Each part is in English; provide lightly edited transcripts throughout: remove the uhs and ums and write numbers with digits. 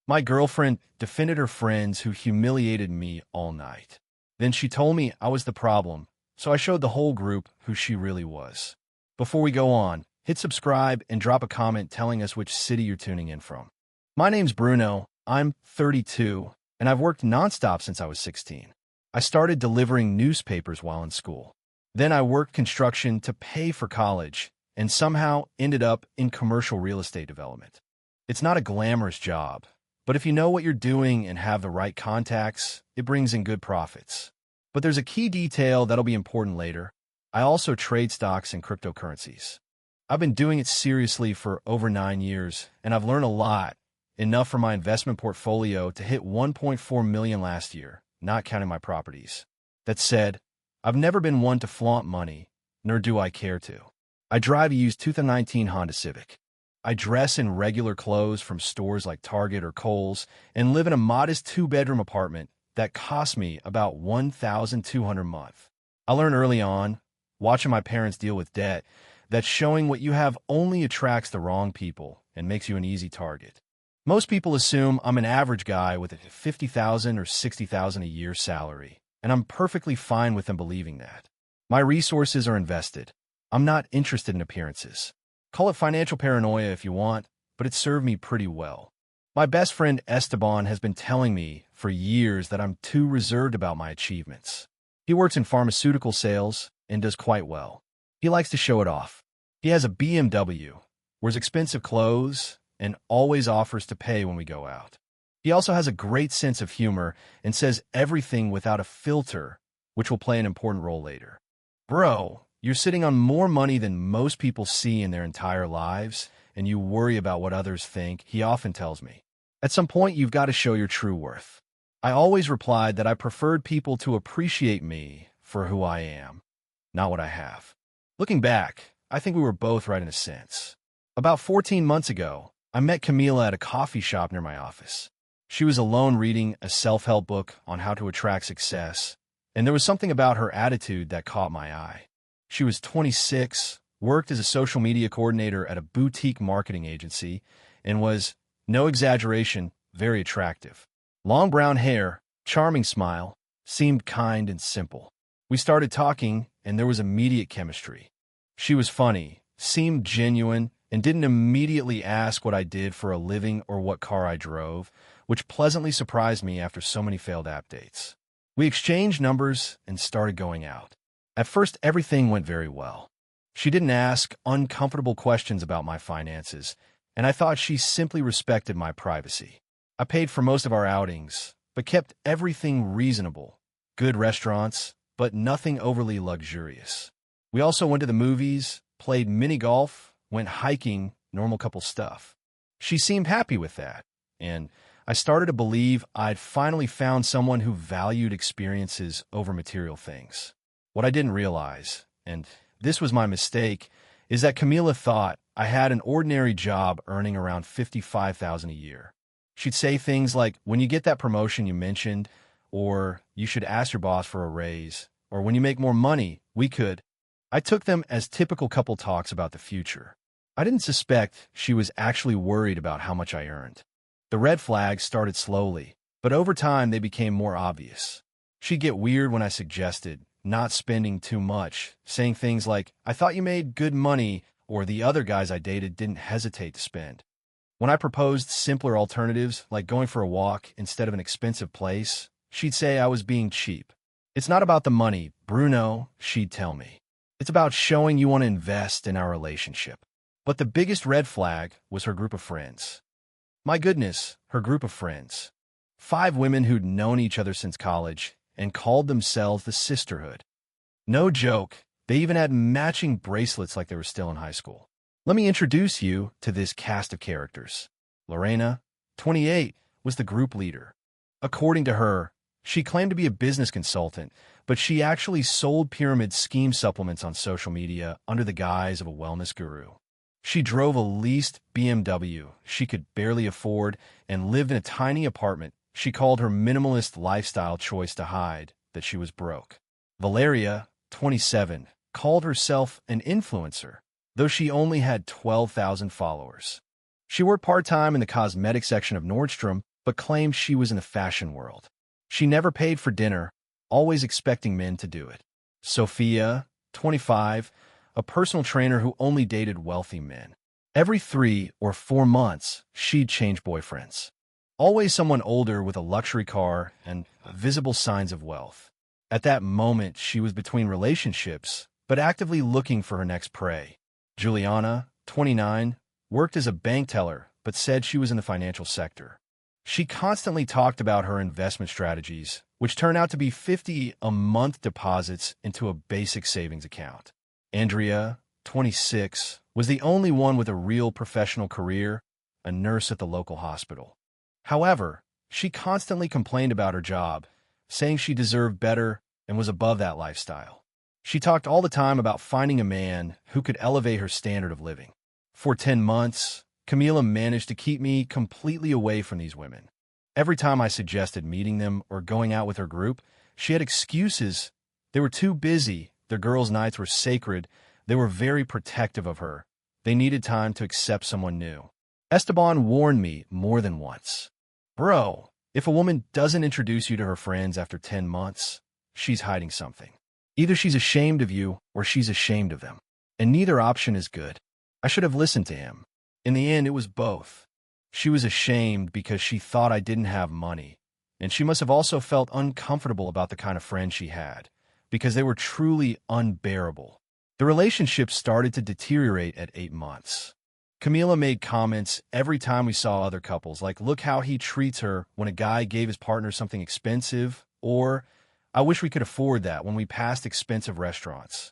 My girlfriend defended her friends who humiliated me all night. Then she told me I was the problem, so I showed the whole group who she really was. Before we go on, hit subscribe and drop a comment telling us which city you're tuning in from. My name's Bruno, I'm 32, and I've worked nonstop since I was 16. I started delivering newspapers while in school. Then I worked construction to pay for college, and somehow ended up in commercial real estate development. It's not a glamorous job, but if you know what you're doing and have the right contacts, it brings in good profits. But there's a key detail that'll be important later. I also trade stocks and cryptocurrencies. I've been doing it seriously for over 9 years, and I've learned a lot, enough for my investment portfolio to hit 1.4 million last year, not counting my properties. That said, I've never been one to flaunt money, nor do I care to. I drive a used 2019 Honda Civic. I dress in regular clothes from stores like Target or Kohl's and live in a modest 2-bedroom apartment that costs me about $1,200 a month. I learned early on, watching my parents deal with debt, that showing what you have only attracts the wrong people and makes you an easy target. Most people assume I'm an average guy with a $50,000 or $60,000 a year salary, and I'm perfectly fine with them believing that. My resources are invested. I'm not interested in appearances. Call it financial paranoia if you want, but it served me pretty well. My best friend Esteban has been telling me for years that I'm too reserved about my achievements. He works in pharmaceutical sales and does quite well. He likes to show it off. He has a BMW, wears expensive clothes, and always offers to pay when we go out. He also has a great sense of humor and says everything without a filter, which will play an important role later. Bro, you're sitting on more money than most people see in their entire lives, and you worry about what others think, he often tells me. At some point, you've got to show your true worth. I always replied that I preferred people to appreciate me for who I am, not what I have. Looking back, I think we were both right in a sense. About 14 months ago, I met Camila at a coffee shop near my office. She was alone reading a self-help book on how to attract success, and there was something about her attitude that caught my eye. She was 26, worked as a social media coordinator at a boutique marketing agency, and was, no exaggeration, very attractive. Long brown hair, charming smile, seemed kind and simple. We started talking, and there was immediate chemistry. She was funny, seemed genuine, and didn't immediately ask what I did for a living or what car I drove, which pleasantly surprised me after so many failed app dates. We exchanged numbers and started going out. At first, everything went very well. She didn't ask uncomfortable questions about my finances, and I thought she simply respected my privacy. I paid for most of our outings, but kept everything reasonable. Good restaurants, but nothing overly luxurious. We also went to the movies, played mini golf, went hiking, normal couple stuff. She seemed happy with that, and I started to believe I'd finally found someone who valued experiences over material things. What I didn't realize, and this was my mistake, is that Camila thought I had an ordinary job earning around $55,000 a year. She'd say things like, when you get that promotion you mentioned, or you should ask your boss for a raise, or when you make more money, we could. I took them as typical couple talks about the future. I didn't suspect she was actually worried about how much I earned. The red flags started slowly, but over time they became more obvious. She'd get weird when I suggested not spending too much, saying things like, I thought you made good money, or the other guys I dated didn't hesitate to spend. When I proposed simpler alternatives, like going for a walk instead of an expensive place, she'd say I was being cheap. It's not about the money, Bruno, she'd tell me. It's about showing you want to invest in our relationship. But the biggest red flag was her group of friends. My goodness, her group of friends. 5 women who'd known each other since college and called themselves the sisterhood. No joke, they even had matching bracelets like they were still in high school. Let me introduce you to this cast of characters. Lorena, 28, was the group leader. According to her, she claimed to be a business consultant, but she actually sold pyramid scheme supplements on social media under the guise of a wellness guru. She drove a leased BMW she could barely afford and lived in a tiny apartment she called her minimalist lifestyle choice to hide that she was broke. Valeria, 27, called herself an influencer, though she only had 12,000 followers. She worked part-time in the cosmetic section of Nordstrom, but claimed she was in the fashion world. She never paid for dinner, always expecting men to do it. Sophia, 25, a personal trainer who only dated wealthy men. Every 3 or 4 months, she'd change boyfriends. Always someone older with a luxury car and visible signs of wealth. At that moment, she was between relationships, but actively looking for her next prey. Juliana, 29, worked as a bank teller, but said she was in the financial sector. She constantly talked about her investment strategies, which turned out to be 50-a-month deposits into a basic savings account. Andrea, 26, was the only one with a real professional career, a nurse at the local hospital. However, she constantly complained about her job, saying she deserved better and was above that lifestyle. She talked all the time about finding a man who could elevate her standard of living. For 10 months, Camila managed to keep me completely away from these women. Every time I suggested meeting them or going out with her group, she had excuses. They were too busy, their girls' nights were sacred, they were very protective of her. They needed time to accept someone new. Esteban warned me more than once. Bro, if a woman doesn't introduce you to her friends after 10 months, she's hiding something. Either she's ashamed of you or she's ashamed of them. And neither option is good. I should have listened to him. In the end, it was both. She was ashamed because she thought I didn't have money, and she must have also felt uncomfortable about the kind of friends she had, because they were truly unbearable. The relationship started to deteriorate at 8 months. Camila made comments every time we saw other couples, like, look how he treats her when a guy gave his partner something expensive, or, I wish we could afford that when we passed expensive restaurants.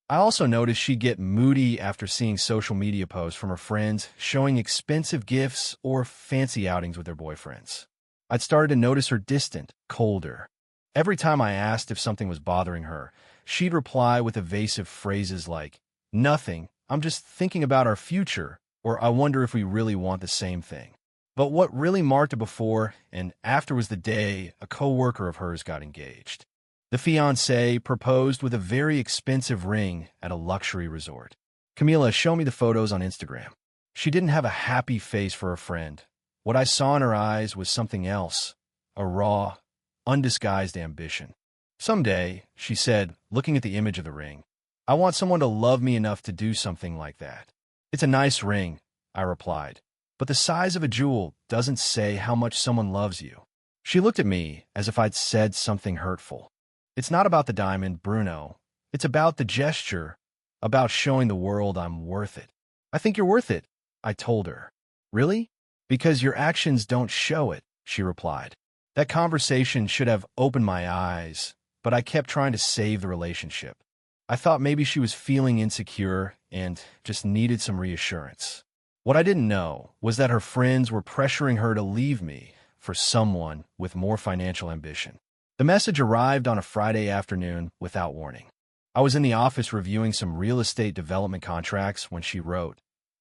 I also noticed she'd get moody after seeing social media posts from her friends showing expensive gifts or fancy outings with their boyfriends. I'd started to notice her distant, colder. Every time I asked if something was bothering her, she'd reply with evasive phrases like, nothing, I'm just thinking about our future, or I wonder if we really want the same thing. But what really marked a before and after was the day a co-worker of hers got engaged. The fiancé proposed with a very expensive ring at a luxury resort. Camila showed me the photos on Instagram. She didn't have a happy face for her friend. What I saw in her eyes was something else, a raw, undisguised ambition. Someday, she said, looking at the image of the ring, I want someone to love me enough to do something like that. It's a nice ring, I replied, but the size of a jewel doesn't say how much someone loves you. She looked at me as if I'd said something hurtful. It's not about the diamond, Bruno. It's about the gesture, about showing the world I'm worth it. I think you're worth it, I told her. Really? Because your actions don't show it, she replied. That conversation should have opened my eyes, but I kept trying to save the relationship. I thought maybe she was feeling insecure and just needed some reassurance. What I didn't know was that her friends were pressuring her to leave me for someone with more financial ambition. The message arrived on a Friday afternoon without warning. I was in the office reviewing some real estate development contracts when she wrote,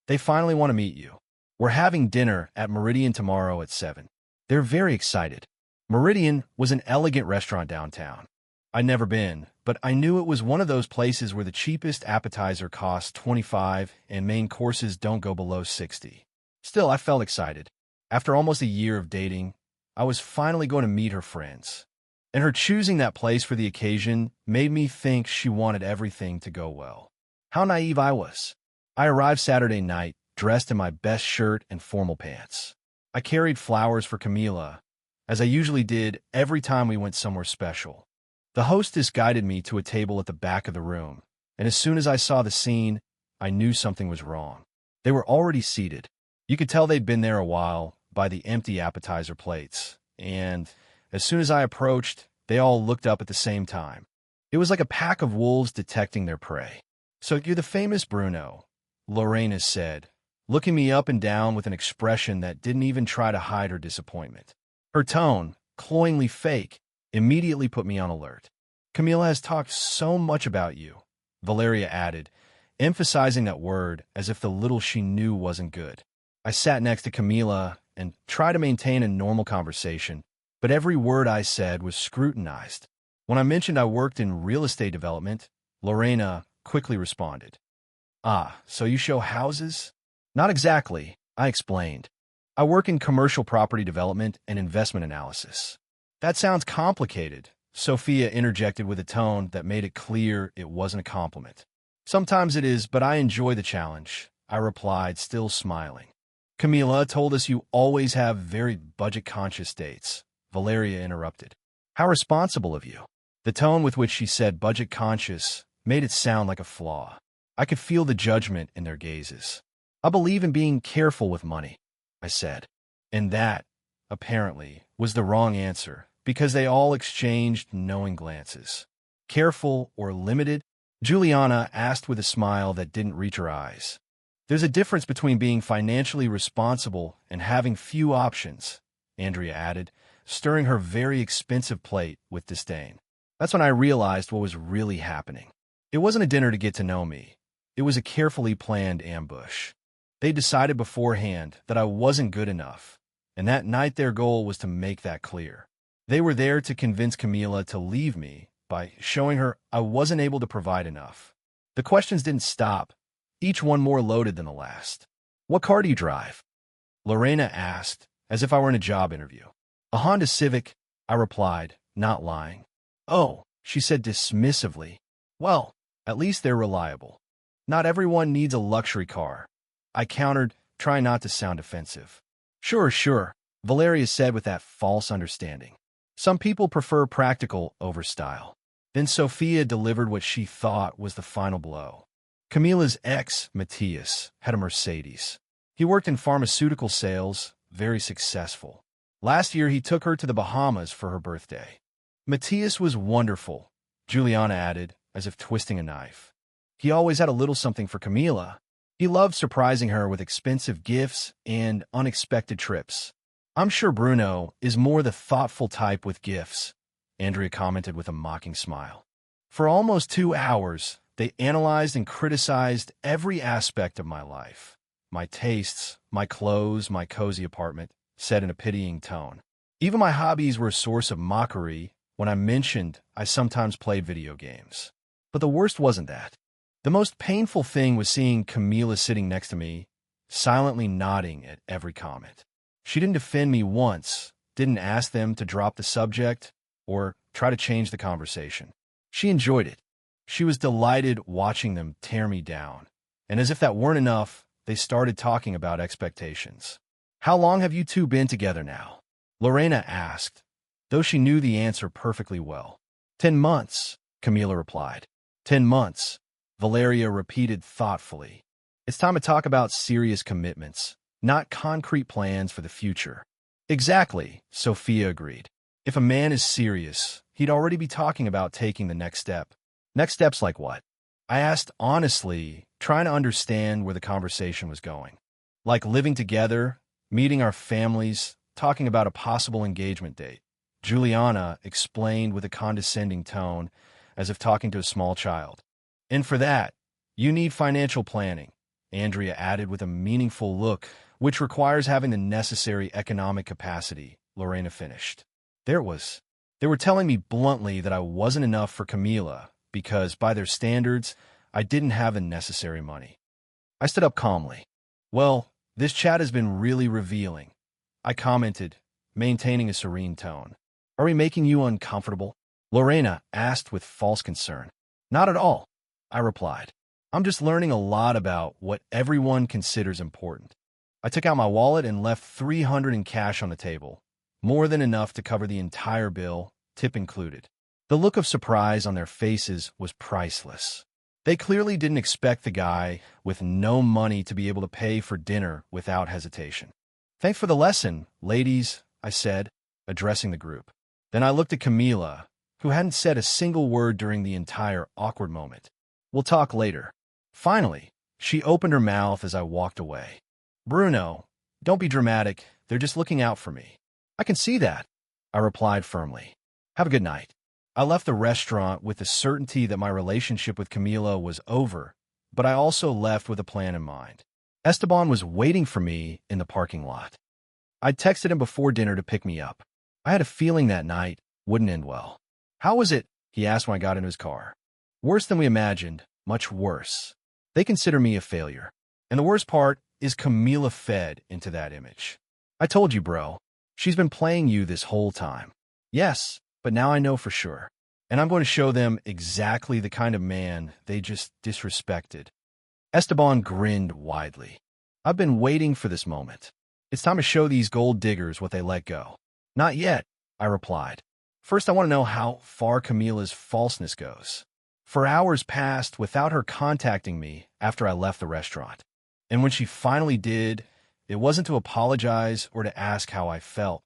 they finally want to meet you. We're having dinner at Meridian tomorrow at 7. They're very excited. Meridian was an elegant restaurant downtown. I'd never been, but I knew it was one of those places where the cheapest appetizer costs $25 and main courses don't go below $60. Still, I felt excited. After almost a year of dating, I was finally going to meet her friends. And her choosing that place for the occasion made me think she wanted everything to go well. How naive I was. I arrived Saturday night, dressed in my best shirt and formal pants. I carried flowers for Camila, as I usually did every time we went somewhere special. The hostess guided me to a table at the back of the room, and as soon as I saw the scene, I knew something was wrong. They were already seated. You could tell they'd been there a while by the empty appetizer plates, and as soon as I approached, they all looked up at the same time. It was like a pack of wolves detecting their prey. So you're the famous Bruno, Lorena said, looking me up and down with an expression that didn't even try to hide her disappointment. Her tone, cloyingly fake, immediately put me on alert. Camila has talked so much about you, Valeria added, emphasizing that word as if the little she knew wasn't good. I sat next to Camila and tried to maintain a normal conversation, but every word I said was scrutinized. When I mentioned I worked in real estate development, Lorena quickly responded. Ah, so you show houses? Not exactly, I explained. I I work in commercial property development and investment analysis. That sounds complicated, Sophia interjected with a tone that made it clear it wasn't a compliment. Sometimes it is, but I enjoy the challenge, I replied, still smiling. Camila told us you always have very budget-conscious dates, Valeria interrupted. How responsible of you. The tone with which she said budget-conscious made it sound like a flaw. I could feel the judgment in their gazes. I believe in being careful with money, I said. And that, apparently, was the wrong answer, because they all exchanged knowing glances. Careful or limited? Juliana asked with a smile that didn't reach her eyes. There's a difference between being financially responsible and having few options, Andrea added, stirring her very expensive plate with disdain. That's when I realized what was really happening. It wasn't a dinner to get to know me. It was a carefully planned ambush. They decided beforehand that I wasn't good enough, and that night their goal was to make that clear. They were there to convince Camila to leave me by showing her I wasn't able to provide enough. The questions didn't stop, each one more loaded than the last. What car do you drive? Lorena asked, as if I were in a job interview. A Honda Civic, I replied, not lying. Oh, she said dismissively. Well, at least they're reliable. Not everyone needs a luxury car. I countered, trying not to sound offensive. Sure, Valeria said with that false understanding. Some people prefer practical over style. Then Sophia delivered what she thought was the final blow. Camila's ex, Matthias, had a Mercedes. He worked in pharmaceutical sales, very successful. Last year, he took her to the Bahamas for her birthday. Matthias was wonderful, Juliana added, as if twisting a knife. He always had a little something for Camila. He loved surprising her with expensive gifts and unexpected trips. I'm sure Bruno is more the thoughtful type with gifts, Andrea commented with a mocking smile. For almost 2 hours, they analyzed and criticized every aspect of my life. My tastes, my clothes, my cozy apartment, said in a pitying tone. Even my hobbies were a source of mockery when I mentioned I sometimes played video games. But the worst wasn't that. The most painful thing was seeing Camila sitting next to me, silently nodding at every comment. She didn't defend me once, didn't ask them to drop the subject, or try to change the conversation. She enjoyed it. She was delighted watching them tear me down. And as if that weren't enough, they started talking about expectations. How long have you two been together now? Lorena asked, though she knew the answer perfectly well. 10 months, Camila replied. 10 months, Valeria repeated thoughtfully. It's time to talk about serious commitments, not concrete plans for the future. Exactly, Sophia agreed. If a man is serious, he'd already be talking about taking the next step. Next steps like what? I asked honestly, trying to understand where the conversation was going. Like living together, meeting our families, talking about a possible engagement date. Juliana explained with a condescending tone, as if talking to a small child. And for that, you need financial planning, Andrea added with a meaningful look, which requires having the necessary economic capacity, Lorena finished. There it was. They were telling me bluntly that I wasn't enough for Camila because, by their standards, I didn't have the necessary money. I stood up calmly. Well, this chat has been really revealing, I commented, maintaining a serene tone. Are we making you uncomfortable? Lorena asked with false concern. Not at all, I replied. I'm just learning a lot about what everyone considers important. I took out my wallet and left $300 in cash on the table, more than enough to cover the entire bill, tip included. The look of surprise on their faces was priceless. They clearly didn't expect the guy with no money to be able to pay for dinner without hesitation. Thanks for the lesson, ladies, I said, addressing the group. Then I looked at Camila, who hadn't said a single word during the entire awkward moment. We'll talk later. Finally, she opened her mouth as I walked away. Bruno, don't be dramatic. They're just looking out for me. I can see that, I replied firmly. Have a good night. I left the restaurant with the certainty that my relationship with Camila was over, but I also left with a plan in mind. Esteban was waiting for me in the parking lot. I'd texted him before dinner to pick me up. I had a feeling that night wouldn't end well. How was it? He asked when I got into his car. Worse than we imagined, much worse. They consider me a failure. And the worst part is Camila fed into that image. I told you, bro. She's been playing you this whole time. Yes, but now I know for sure. And I'm going to show them exactly the kind of man they just disrespected. Esteban grinned widely. I've been waiting for this moment. It's time to show these gold diggers what they let go. Not yet, I replied. First, I want to know how far Camila's falseness goes. For hours passed without her contacting me after I left the restaurant. And when she finally did, it wasn't to apologize or to ask how I felt.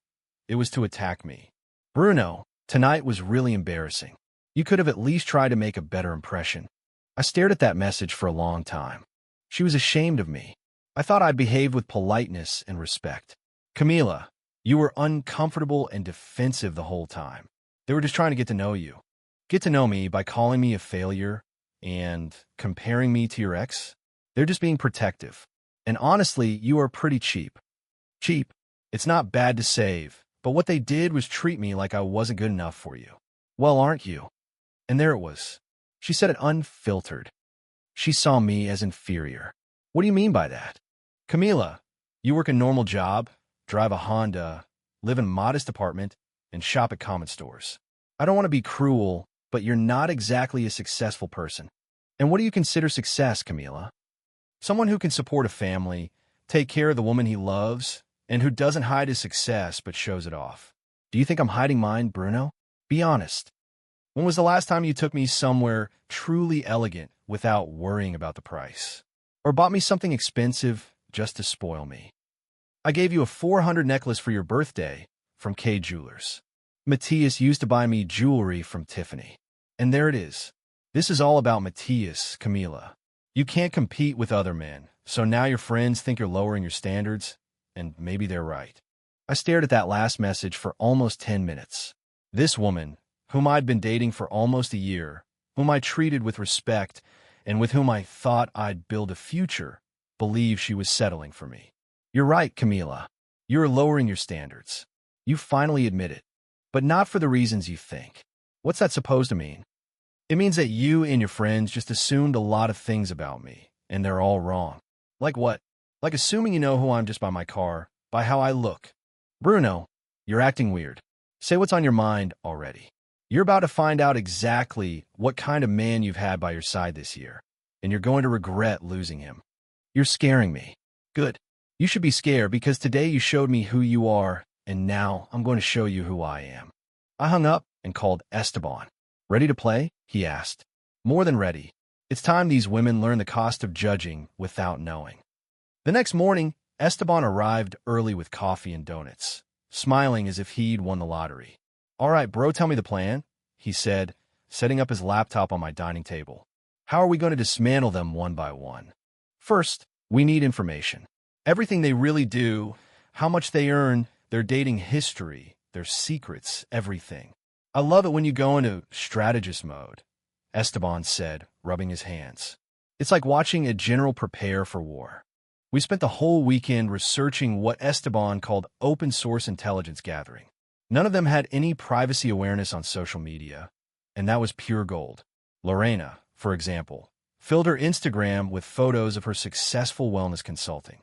It was to attack me. Bruno, tonight was really embarrassing. You could have at least tried to make a better impression. I stared at that message for a long time. She was ashamed of me. I thought I behaved with politeness and respect. Camila, you were uncomfortable and defensive the whole time. They were just trying to get to know you. Get to know me by calling me a failure and comparing me to your ex? They're just being protective. And honestly, you are pretty cheap. Cheap. It's not bad to save, but what they did was treat me like I wasn't good enough for you. Well, aren't you? And there it was. She said it unfiltered. She saw me as inferior. What do you mean by that? Camila, you work a normal job, drive a Honda, live in a modest apartment, and shop at common stores. I don't want to be cruel, but you're not exactly a successful person. And what do you consider success, Camila? Someone who can support a family, take care of the woman he loves, and who doesn't hide his success but shows it off. Do you think I'm hiding mine, Bruno? Be honest. When was the last time you took me somewhere truly elegant without worrying about the price? Or bought me something expensive just to spoil me? I gave you a $400 necklace for your birthday from K Jewelers. Matthias used to buy me jewelry from Tiffany. And there it is. This is all about Matthias, Camila. You can't compete with other men, so now your friends think you're lowering your standards, and maybe they're right. I stared at that last message for almost 10 minutes. This woman, whom I'd been dating for almost a year, whom I treated with respect, and with whom I thought I'd build a future, believed she was settling for me. You're right, Camila. You're lowering your standards. You finally admit it, but not for the reasons you think. What's that supposed to mean? It means that you and your friends just assumed a lot of things about me, and they're all wrong. Like what? Like assuming you know who I'm just by my car, by how I look. Bruno, you're acting weird. Say what's on your mind already. You're about to find out exactly what kind of man you've had by your side this year, and you're going to regret losing him. You're scaring me. Good. You should be scared because today you showed me who you are, and now I'm going to show you who I am. I hung up and called Esteban. Ready to play? He asked. More than ready. It's time these women learn the cost of judging without knowing. The next morning, Esteban arrived early with coffee and donuts, smiling as if he'd won the lottery. All right, bro, tell me the plan, he said, setting up his laptop on my dining table. How are we going to dismantle them one by one? First, we need information. Everything they really do, how much they earn, their dating history, their secrets, everything. I love it when you go into strategist mode, Esteban said, rubbing his hands. It's like watching a general prepare for war. We spent the whole weekend researching what Esteban called open source intelligence gathering. None of them had any privacy awareness on social media, and that was pure gold. Lorena, for example, filled her Instagram with photos of her successful wellness consulting.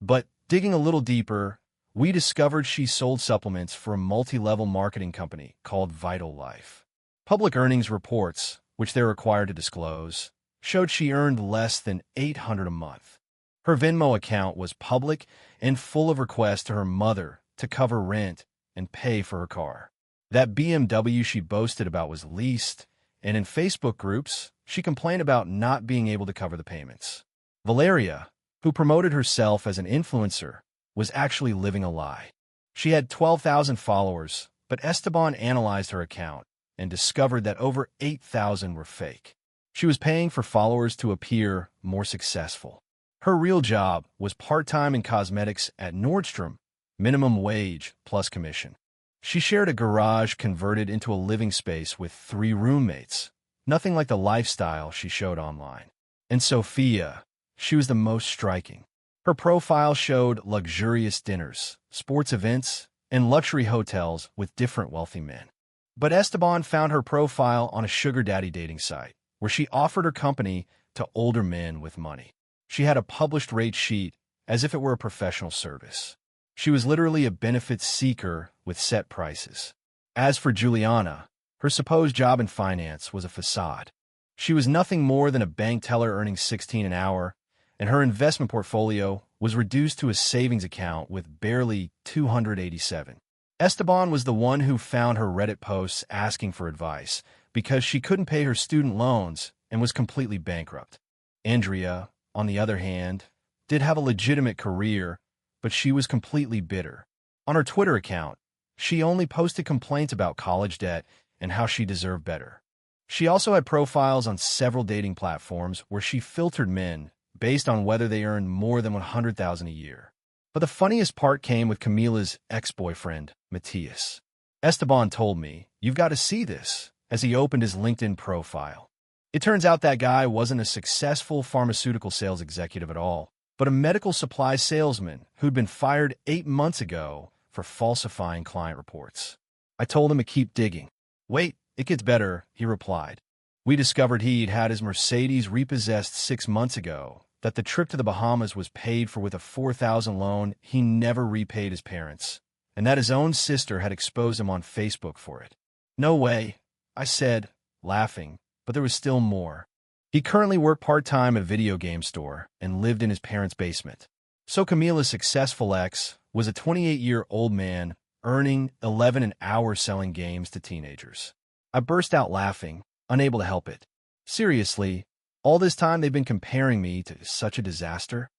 But digging a little deeper, we discovered she sold supplements for a multi-level marketing company called Vital Life. Public earnings reports, which they're required to disclose, showed she earned less than $800 a month. Her Venmo account was public and full of requests to her mother to cover rent and pay for her car. That BMW she boasted about was leased, and in Facebook groups, she complained about not being able to cover the payments. Valeria, who promoted herself as an influencer, was actually living a lie. She had 12,000 followers, but Esteban analyzed her account and discovered that over 8,000 were fake. She was paying for followers to appear more successful. Her real job was part-time in cosmetics at Nordstrom, minimum wage plus commission. She shared a garage converted into a living space with 3 roommates, nothing like the lifestyle she showed online. And Sophia, she was the most striking. Her profile showed luxurious dinners, sports events, and luxury hotels with different wealthy men. But Esteban found her profile on a sugar daddy dating site, where she offered her company to older men with money. She had a published rate sheet as if it were a professional service. She was literally a benefits seeker with set prices. As for Juliana, her supposed job in finance was a facade. She was nothing more than a bank teller earning $16 an hour, and her investment portfolio was reduced to a savings account with barely $287. Esteban was the one who found her Reddit posts asking for advice because she couldn't pay her student loans and was completely bankrupt. Andrea, on the other hand, did have a legitimate career, but she was completely bitter. On her Twitter account, she only posted complaints about college debt and how she deserved better. She also had profiles on several dating platforms where she filtered men based on whether they earned more than $100,000 a year. But the funniest part came with Camila's ex-boyfriend, Matthias. Esteban told me, "You've got to see this," as he opened his LinkedIn profile. It turns out that guy wasn't a successful pharmaceutical sales executive at all, but a medical supply salesman who'd been fired 8 months ago for falsifying client reports. I told him to keep digging. "Wait, it gets better," he replied. "We discovered he'd had his Mercedes repossessed 6 months ago, that the trip to the Bahamas was paid for with a $4,000 loan he never repaid his parents, and that his own sister had exposed him on Facebook for it." "No way," I said, laughing, but there was still more. He currently worked part-time at a video game store and lived in his parents' basement. So Camila's successful ex was a 28-year-old man earning $11 an hour selling games to teenagers. I burst out laughing, unable to help it. Seriously, all this time they've been comparing me to such a disaster?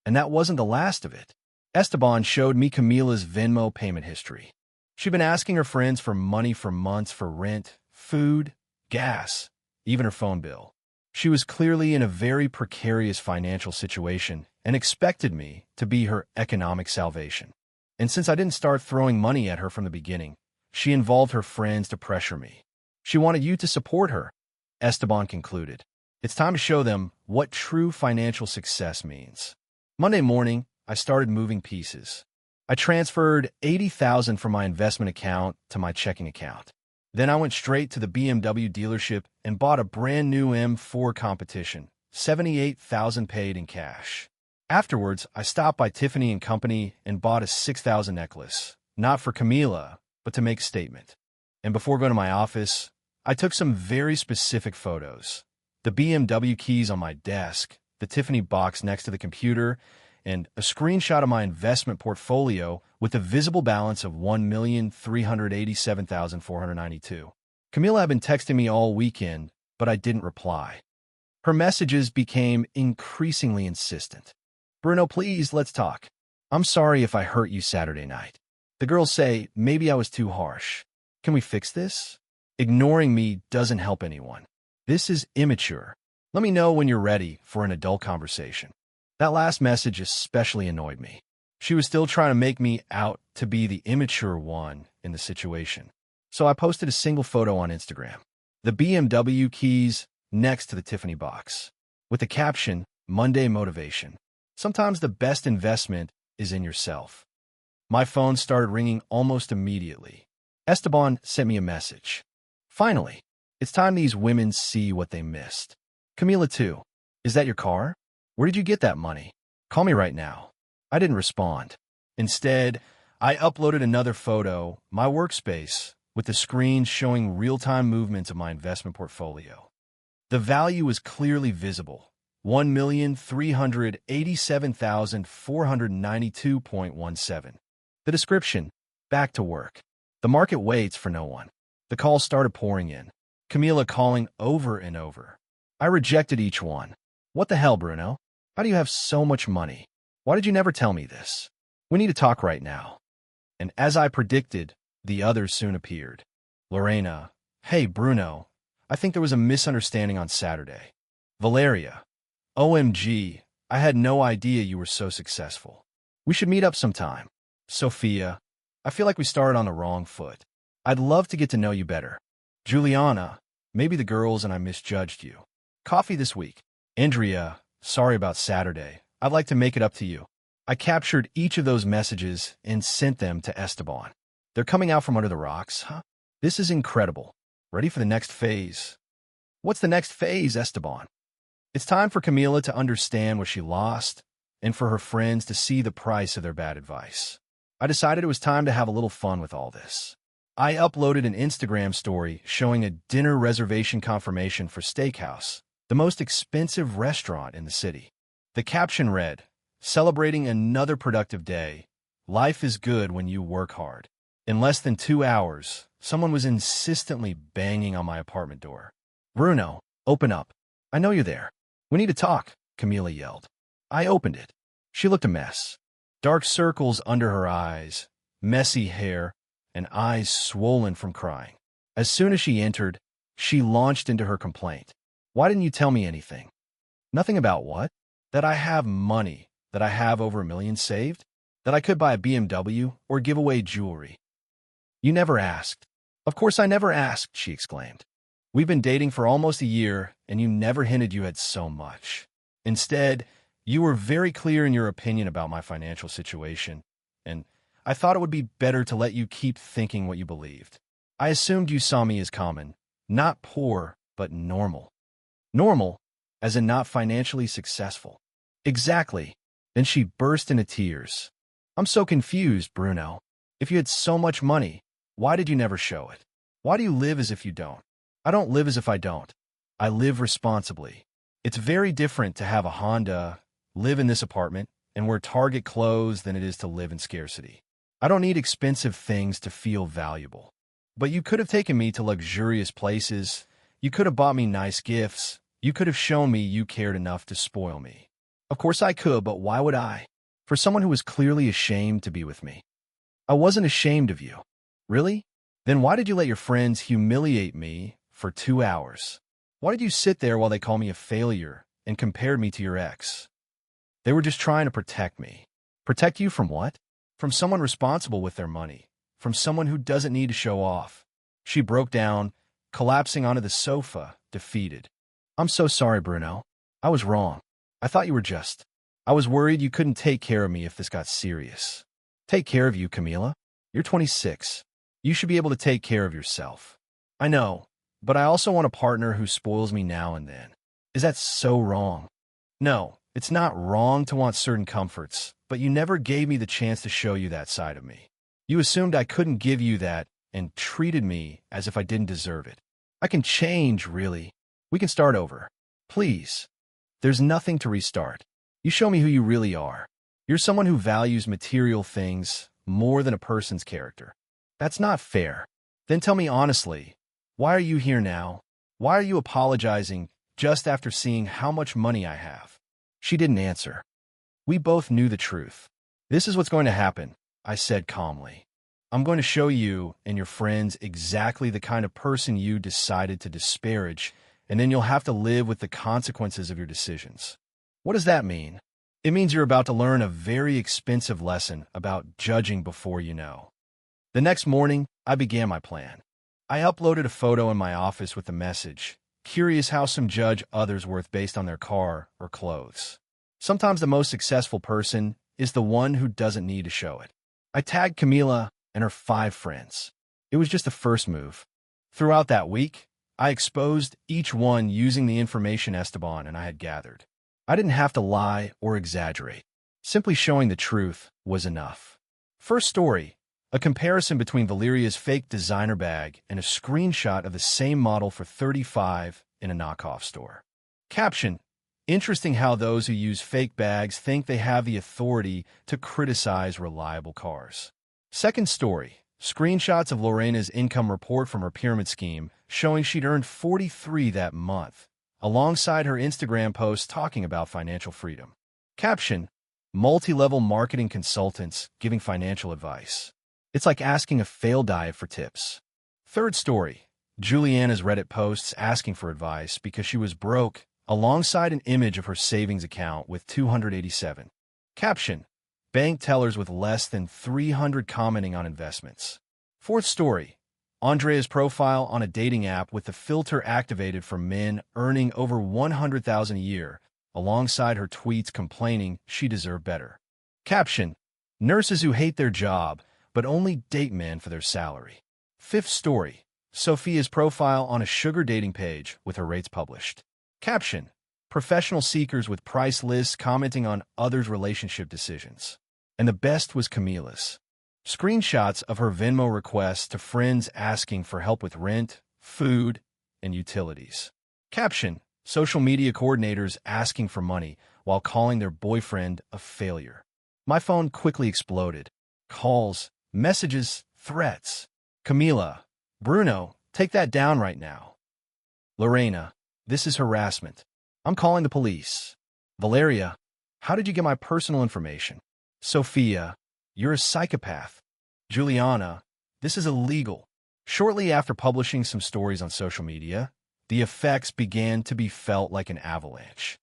And that wasn't the last of it. Esteban showed me Camila's Venmo payment history. She'd been asking her friends for money for months for rent, food, gas, even her phone bill. She was clearly in a very precarious financial situation and expected me to be her economic salvation. And since I didn't start throwing money at her from the beginning, she involved her friends to pressure me. She wanted you to support her, Esteban concluded. It's time to show them what true financial success means. Monday morning, I started moving pieces. I transferred $80,000 from my investment account to my checking account. Then I went straight to the BMW dealership and bought a brand new M4 Competition, $78,000 paid in cash. Afterwards, I stopped by Tiffany & Company and bought a $6,000 necklace, not for Camila, but to make a statement. And before going to my office, I took some very specific photos. The BMW keys on my desk, the Tiffany box next to the computer, and a screenshot of my investment portfolio with a visible balance of $1,387,492. Camila had been texting me all weekend, but I didn't reply. Her messages became increasingly insistent. "Bruno, please, let's talk. I'm sorry if I hurt you Saturday night." The girls say, "Maybe I was too harsh. Can we fix this?" Ignoring me doesn't help anyone. This is immature. Let me know when you're ready for an adult conversation. That last message especially annoyed me. She was still trying to make me out to be the immature one in the situation. So I posted a single photo on Instagram. The BMW keys next to the Tiffany box. With the caption, "Monday Motivation." Sometimes the best investment is in yourself. My phone started ringing almost immediately. Esteban sent me a message. "Finally, it's time these women see what they missed." "Camila too. Is that your car? Where did you get that money? Call me right now." I didn't respond. Instead, I uploaded another photo, my workspace, with the screen showing real-time movements of my investment portfolio. The value was clearly visible, $1,387,492.17. The description, "Back to work. The market waits for no one." The calls started pouring in. Camila calling over and over. I rejected each one. "What the hell, Bruno? How do you have so much money? Why did you never tell me this? We need to talk right now." And as I predicted, the others soon appeared. Lorena, "Hey, Bruno, I think there was a misunderstanding on Saturday." Valeria, "OMG, I had no idea you were so successful. We should meet up sometime." Sophia, "I feel like we started on the wrong foot. I'd love to get to know you better." Juliana, "Maybe the girls and I misjudged you. Coffee this week." Andrea, "Sorry about Saturday. I'd like to make it up to you." I captured each of those messages and sent them to Esteban. "They're coming out from under the rocks, huh? This is incredible. Ready for the next phase." "What's the next phase, Esteban?" It's time for Camila to understand what she lost and for her friends to see the price of their bad advice. I decided it was time to have a little fun with all this. I uploaded an Instagram story showing a dinner reservation confirmation for Steakhouse, the most expensive restaurant in the city. The caption read, "Celebrating another productive day. Life is good when you work hard." In less than 2 hours, someone was insistently banging on my apartment door. "Bruno, open up. I know you're there. We need to talk," Camila yelled. I opened it. She looked a mess. Dark circles under her eyes, messy hair, and eyes swollen from crying. As soon as she entered, she launched into her complaint. "Why didn't you tell me anything?" "Nothing about what?" "That I have money, that I have over $1 million saved, that I could buy a BMW or give away jewelry." "You never asked." "Of course I never asked," she exclaimed. "We've been dating for almost a year, and you never hinted you had so much. Instead, you were very clear in your opinion about my financial situation, and I thought it would be better to let you keep thinking what you believed. I assumed you saw me as common, not poor, but normal." "Normal? As in not financially successful?" "Exactly." Then she burst into tears. "I'm so confused, Bruno. If you had so much money, why did you never show it? Why do you live as if you don't?" "I don't live as if I don't. I live responsibly. It's very different to have a Honda, live in this apartment, and wear Target clothes than it is to live in scarcity. I don't need expensive things to feel valuable. But you could have taken me to luxurious places. You could have bought me nice gifts. You could have shown me you cared enough to spoil me." "Of course I could, but why would I? For someone who was clearly ashamed to be with me." "I wasn't ashamed of you." "Really? Then why did you let your friends humiliate me for 2 hours? Why did you sit there while they called me a failure and compared me to your ex?" "They were just trying to protect me." "Protect you from what?" "From someone responsible with their money. From someone who doesn't need to show off." She broke down, collapsing onto the sofa, defeated. "I'm so sorry, Bruno. I was wrong. I thought you were just... I was worried you couldn't take care of me if this got serious." "Take care of you, Camila? You're 26. You should be able to take care of yourself." "I know, but I also want a partner who spoils me now and then." "Is that so wrong?" "No, it's not wrong to want certain comforts, but you never gave me the chance to show you that side of me. You assumed I couldn't give you that and treated me as if I didn't deserve it. I can change, really. We can start over. Please." "There's nothing to restart. You show me who you really are. You're someone who values material things more than a person's character." "That's not fair." "Then tell me honestly, why are you here now? Why are you apologizing just after seeing how much money I have?" She didn't answer. We both knew the truth. "This is what's going to happen," I said calmly. "I'm going to show you and your friends exactly the kind of person you decided to disparage, and then you'll have to live with the consequences of your decisions." "What does that mean?" "It means you're about to learn a very expensive lesson about judging before you know." The next morning, I began my plan. I uploaded a photo in my office with the message, "Curious how some judge others' worth based on their car or clothes. Sometimes the most successful person is the one who doesn't need to show it." I tagged Camila and her 5 friends. It was just the first move. Throughout that week, I exposed each one using the information Esteban and I had gathered. I didn't have to lie or exaggerate. Simply showing the truth was enough. First story, a comparison between Valeria's fake designer bag and a screenshot of the same model for $35 in a knockoff store. Caption, interesting how those who use fake bags think they have the authority to criticize reliable cars. Second story, screenshots of Lorena's income report from her pyramid scheme showing she'd earned $43 that month, alongside her Instagram post talking about financial freedom. Caption, multi-level marketing consultants giving financial advice. It's like asking a failed diet for tips. Third story, Juliana's Reddit posts asking for advice because she was broke, alongside an image of her savings account with 287. Caption, bank tellers with less than 300 commenting on investments. Fourth story, Andrea's profile on a dating app with the filter activated for men earning over $100,000 a year, alongside her tweets complaining she deserved better. Caption, nurses who hate their job but only date men for their salary. Fifth story, Sophia's profile on a sugar dating page with her rates published. Caption, professional seekers with price lists commenting on others' relationship decisions. And the best was Camila's. Screenshots of her Venmo requests to friends asking for help with rent, food, and utilities. Caption: social media coordinators asking for money while calling their boyfriend a failure. My phone quickly exploded. Calls, messages, threats. Camila, Bruno, take that down right now. Lorena, this is harassment. I'm calling the police. Valeria, how did you get my personal information? Sophia, you're a psychopath. Juliana, this is illegal. Shortly after publishing some stories on social media, the effects began to be felt like an avalanche.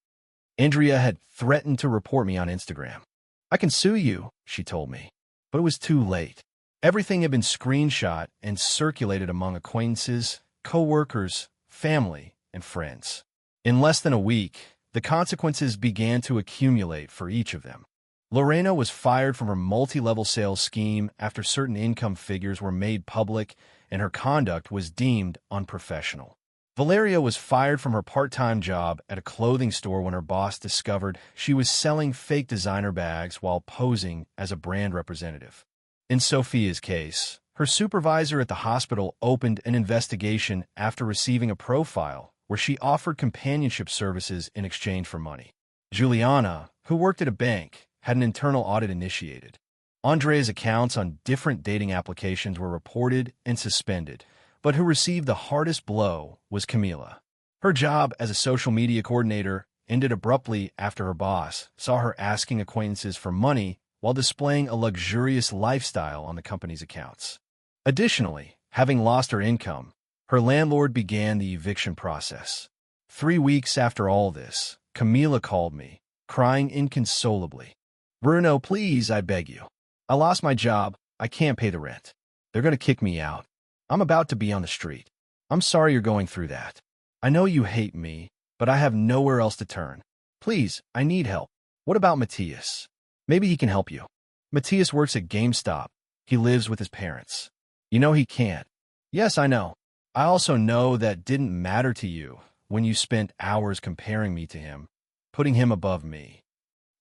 Andrea had threatened to report me on Instagram. I can sue you, she told me, but it was too late. Everything had been screenshot and circulated among acquaintances, co-workers, family, and friends. In less than a week, the consequences began to accumulate for each of them. Lorena was fired from her multi-level sales scheme after certain income figures were made public and her conduct was deemed unprofessional. Valeria was fired from her part-time job at a clothing store when her boss discovered she was selling fake designer bags while posing as a brand representative. In Sophia's case, her supervisor at the hospital opened an investigation after receiving a profile where she offered companionship services in exchange for money. Juliana, who worked at a bank, had an internal audit initiated. Andrea's accounts on different dating applications were reported and suspended, but who received the hardest blow was Camila. Her job as a social media coordinator ended abruptly after her boss saw her asking acquaintances for money while displaying a luxurious lifestyle on the company's accounts. Additionally, having lost her income, her landlord began the eviction process. 3 weeks after all this, Camila called me, crying inconsolably. Bruno, please, I beg you. I lost my job. I can't pay the rent. They're going to kick me out. I'm about to be on the street. I'm sorry you're going through that. I know you hate me, but I have nowhere else to turn. Please, I need help. What about Matthias? Maybe he can help you. Matthias works at GameStop. He lives with his parents. You know he can't. Yes, I know. I also know that didn't matter to you when you spent hours comparing me to him, putting him above me.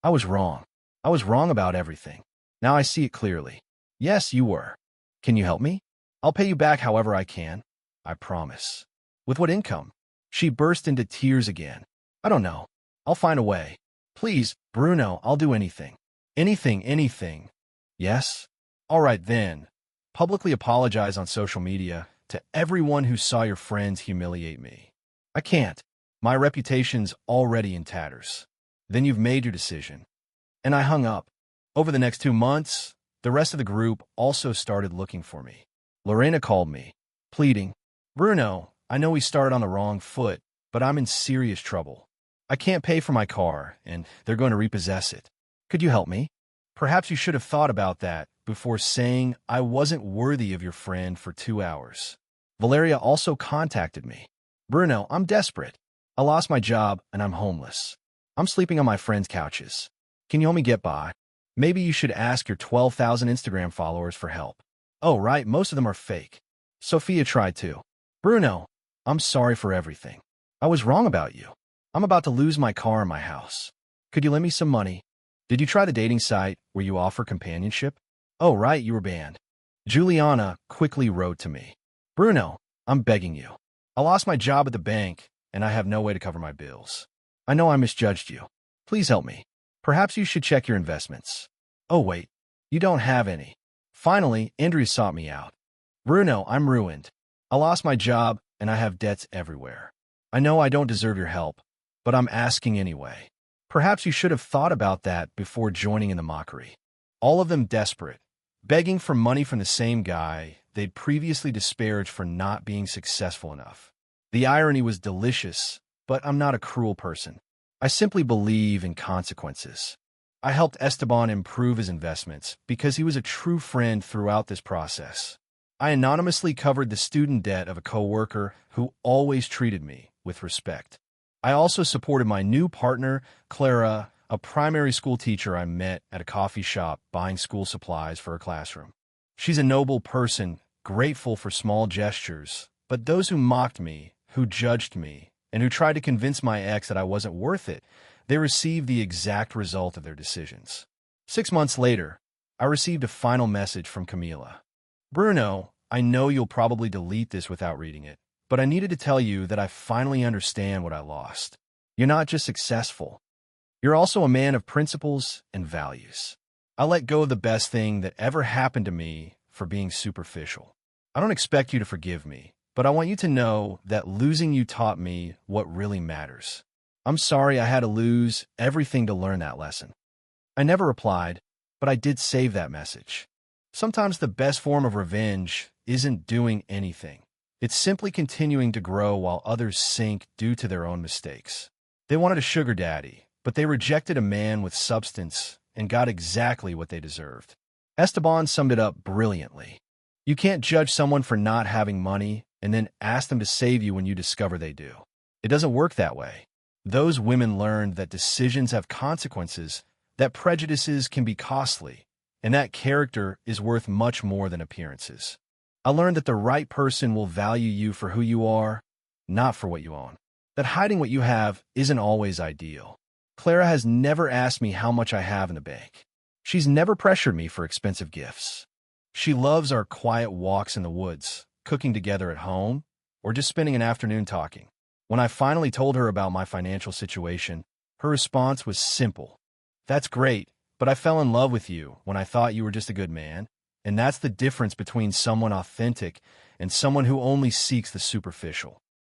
I was wrong. I was wrong about everything. Now I see it clearly. Yes, you were. Can you help me? I'll pay you back however I can. I promise. With what income? She burst into tears again. I don't know. I'll find a way. Please, Bruno, I'll do anything. Anything. Yes? All right then. Publicly apologize on social media to everyone who saw your friends humiliate me. I can't. My reputation's already in tatters. Then you've made your decision. And I hung up. Over the next 2 months, the rest of the group also started looking for me. Lorena called me, pleading, Bruno, I know we started on the wrong foot, but I'm in serious trouble. I can't pay for my car, and they're going to repossess it. Could you help me? Perhaps you should have thought about that before saying I wasn't worthy of your friend for 2 hours. Valeria also contacted me. Bruno, I'm desperate. I lost my job, and I'm homeless. I'm sleeping on my friends' couches. Can you help me get by? Maybe you should ask your 12,000 Instagram followers for help. Oh, right, most of them are fake. Sophia tried too. Bruno, I'm sorry for everything. I was wrong about you. I'm about to lose my car and my house. Could you lend me some money? Did you try the dating site where you offer companionship? Oh, right, you were banned. Juliana quickly wrote to me. Bruno, I'm begging you. I lost my job at the bank, and I have no way to cover my bills. I know I misjudged you. Please help me. Perhaps you should check your investments. Oh, wait, you don't have any. Finally, Andrea sought me out. Bruno, I'm ruined. I lost my job, and I have debts everywhere. I know I don't deserve your help, but I'm asking anyway. Perhaps you should have thought about that before joining in the mockery. All of them desperate, begging for money from the same guy they'd previously disparaged for not being successful enough. The irony was delicious, but I'm not a cruel person. I simply believe in consequences. I helped Esteban improve his investments because he was a true friend throughout this process. I anonymously covered the student debt of a coworker who always treated me with respect. I also supported my new partner, Clara, a primary school teacher I met at a coffee shop buying school supplies for her classroom. She's a noble person, grateful for small gestures, but those who mocked me, who judged me, and who tried to convince my ex that I wasn't worth it, they received the exact result of their decisions. 6 months later, I received a final message from Camila. Bruno, I know you'll probably delete this without reading it, but I needed to tell you that I finally understand what I lost. You're not just successful. You're also a man of principles and values. I let go of the best thing that ever happened to me for being superficial. I don't expect you to forgive me, but I want you to know that losing you taught me what really matters. I'm sorry I had to lose everything to learn that lesson. I never replied, but I did save that message. Sometimes the best form of revenge isn't doing anything. It's simply continuing to grow while others sink due to their own mistakes. They wanted a sugar daddy, but they rejected a man with substance and got exactly what they deserved. Esteban summed it up brilliantly. You can't judge someone for not having money and then ask them to save you when you discover they do. It doesn't work that way. Those women learned that decisions have consequences, that prejudices can be costly, and that character is worth much more than appearances. I learned that the right person will value you for who you are, not for what you own. That hiding what you have isn't always ideal. Clara has never asked me how much I have in the bank. She's never pressured me for expensive gifts. She loves our quiet walks in the woods, cooking together at home, or just spending an afternoon talking. When I finally told her about my financial situation, her response was simple. That's great, but I fell in love with you when I thought you were just a good man, and that's the difference between someone authentic and someone who only seeks the superficial.